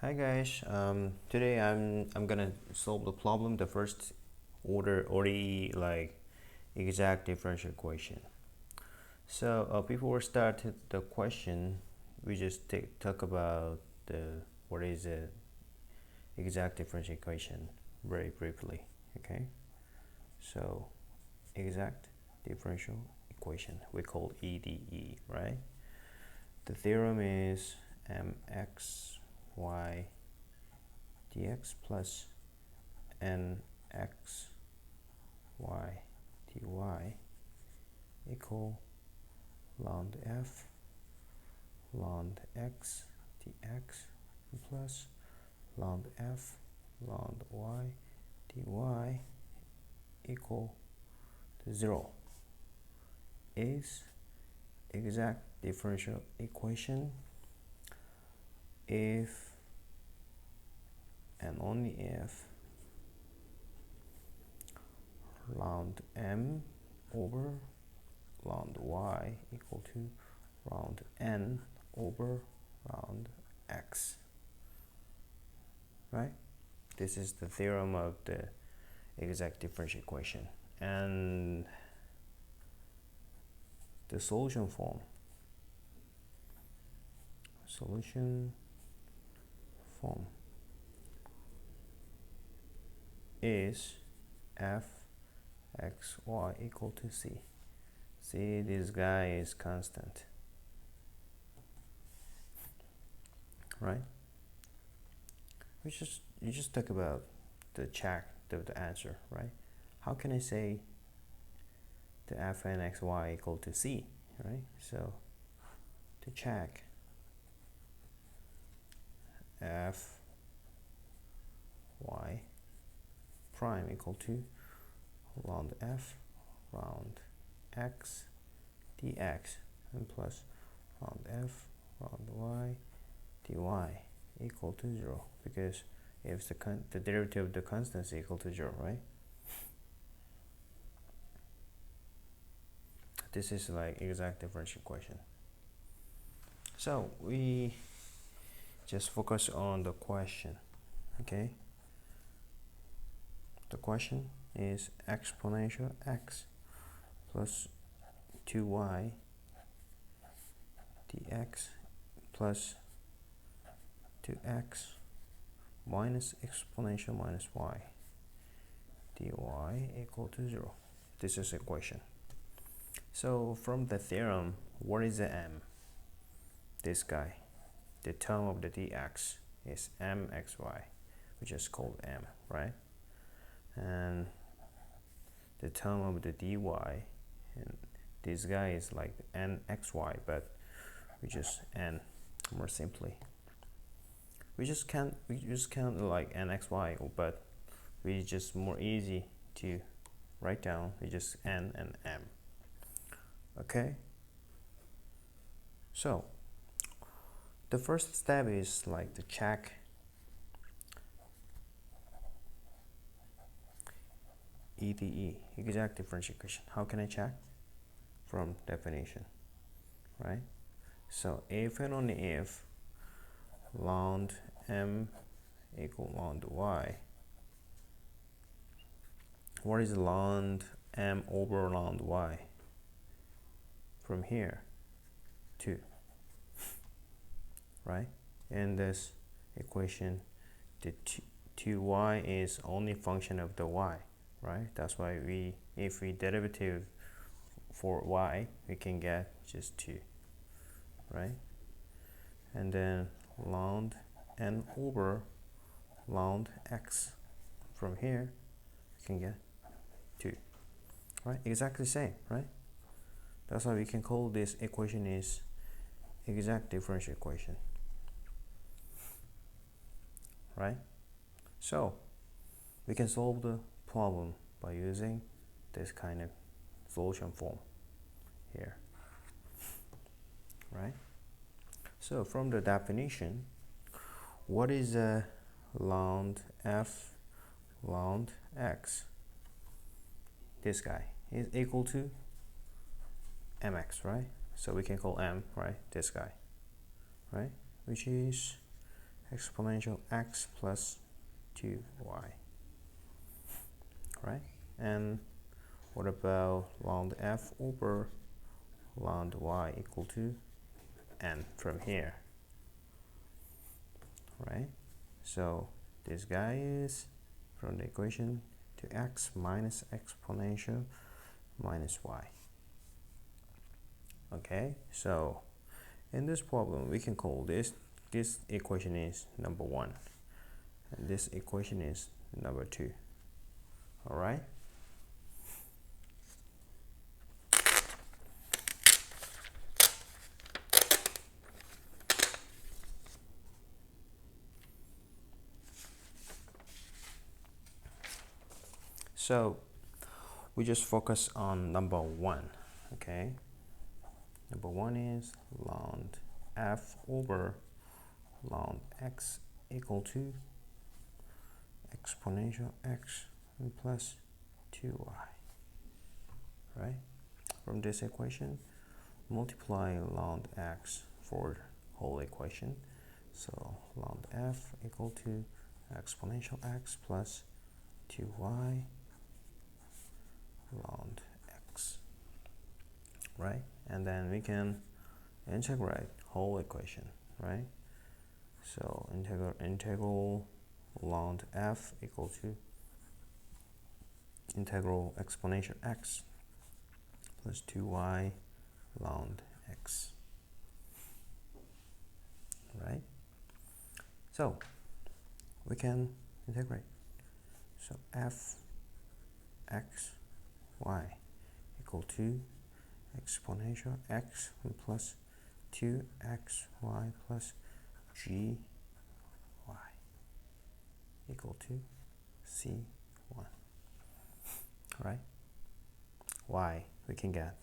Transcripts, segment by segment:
Hi guys. Today I'm gonna solve the problem, the first order ODE like exact differential equation. So before we start the question, we just talk about the what is the exact differential equation very briefly. Okay. So exact differential equation we call EDE, right? The theorem is mxy dx plus nx y dy equal ln f ln x dx plus ln f ln y dy equal to 0 is exact differential equation if and only if ln m over ln y equal to ln n over ln x, right? This is the theorem of the exact differential equation, and the solution form is f x y equal to c. See, this guy is constant, right? You just talk about the answer, right? How can I say the f n x y equal to c, right? So to check f y prime equal to ln f ln x dx and plus ln f ln y dy equal to 0, because if the derivative of the constant is equal to 0, right? This is like exact differential equation. So we just focus on the question, okay? The question is exponential x plus 2y dx plus 2x minus exponential minus y dy equal to 0. This is equation. So from the theorem, what is the m? This guy, the term of the dx is mxy, which is called m, right? And the term of the dy, and this guy is like nxy, but we just n more simply. We just count like nxy, but we just more easy to write down. We just n and m. Okay. So the first step is like to check EDE, exact differential equation. How can I check? From definition, right? So if and only if ln m equal ln y, what is ln m over ln y? From here, 2, right? In this equation, the 2y is only function of the y, right? That's why if we derivative for y, we can get just 2, right? And then ln n over ln x, from here we can get 2, right? Exactly the same, right? That's why we can call this equation is exact differential equation, right? So we can solve the problem by using this kind of solution form here, right? So from the definition, what is ln f ln x? This guy is equal to mx, right? So we can call m, right, this guy, right, which is exponential x plus 2y, right? And what about ln f over ln y equal to n from here, right? So this guy is from the equation to x minus exponential minus y. Okay, so in this problem we can call this equation is number 1 and this equation is number 2. All right, so we just focus on number 1. Okay, number 1 is ln f over ln x equal to exponential x plus 2y, right? From this equation, multiply ln x for whole equation, so ln f equal to exponential x plus 2y ln x, right? And then we can integrate whole equation, right? So integral ln f equal to integral exponential x plus 2y ln x, right? So we can integrate. So f x y equal to exponential x plus 2xy plus gy equal to c1, right? Y we can get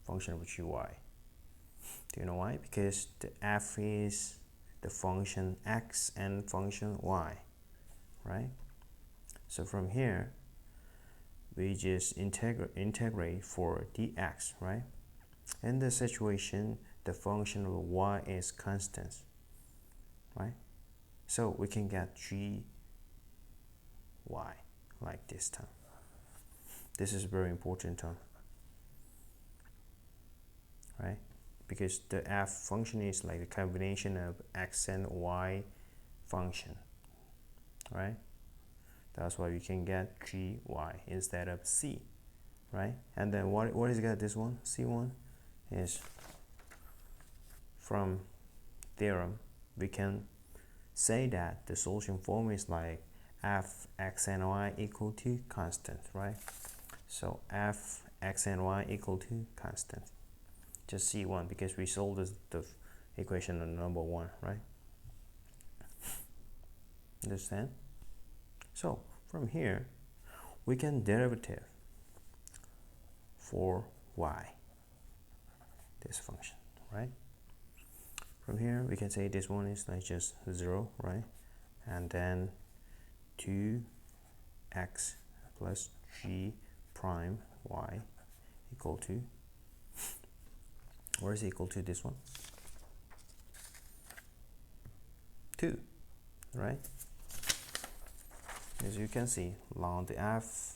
function of gy. Do you know why? Because the f is the function x and function y, right? So from here we just integrate for dx, right? In this situation the function of y is constant, right? So we can get gy like this term. This is very important term, right? Because the f function is like a combination of x and y function, right? That's why we can get gy instead of c, right? And then what is got this one? C1 is from theorem we can say that the solution form is like f x and y equal to constant, right? So f x and y equal to constant, just C1 because we solved the equation on number 1, right? Understand? So from here we can derivative for y, this function, right? From here we can say this one is like just 0, right? And then 2x plus g prime y equal to, where is equal to this one? 2, right? As you can see, ln f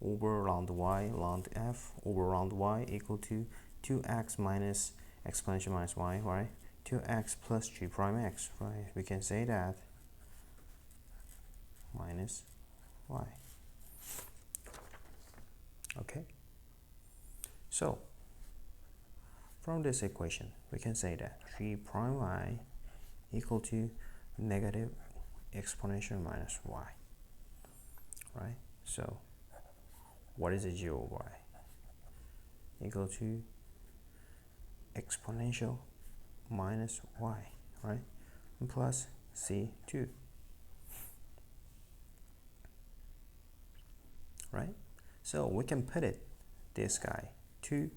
over ln y ln f over ln y equal to 2x minus exponential minus y, right? 2x plus g prime x, right? We can say that minus y. Okay, so from this equation we can say that g prime y equal to negative exponential minus y, right? So what is a g over y? Equal to exponential minus y, right? And plus c2, right? So we can put it, this guy, 2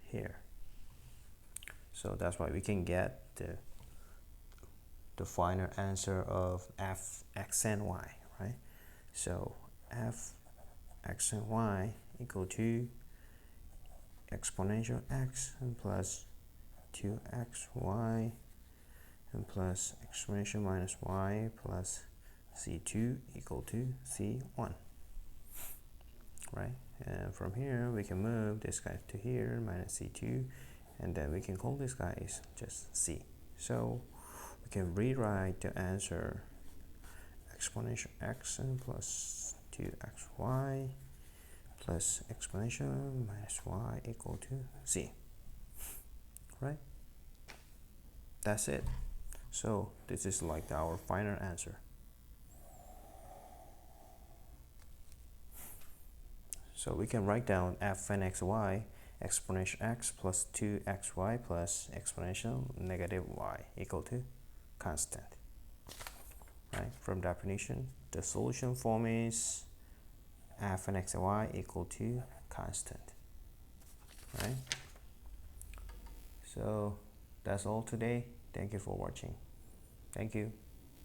here. So that's why we can get the final answer of f x and y, right? So f x and y equal to exponential x and plus 2xy and plus exponential minus y plus c2 equal to c1, right? And from here we can move this guy to here, minus c2, and then we can call this guy is just c. So we can rewrite the answer exponential x plus 2xy plus exponential minus y equal to c, right? That's it. So this is like our final answer. So we can write down fn xy exponential x plus 2xy plus exponential negative y equal to constant, right? From definition, the solution form is fn xy equal to constant, right? So that's all today. Thank you for watching. Thank you.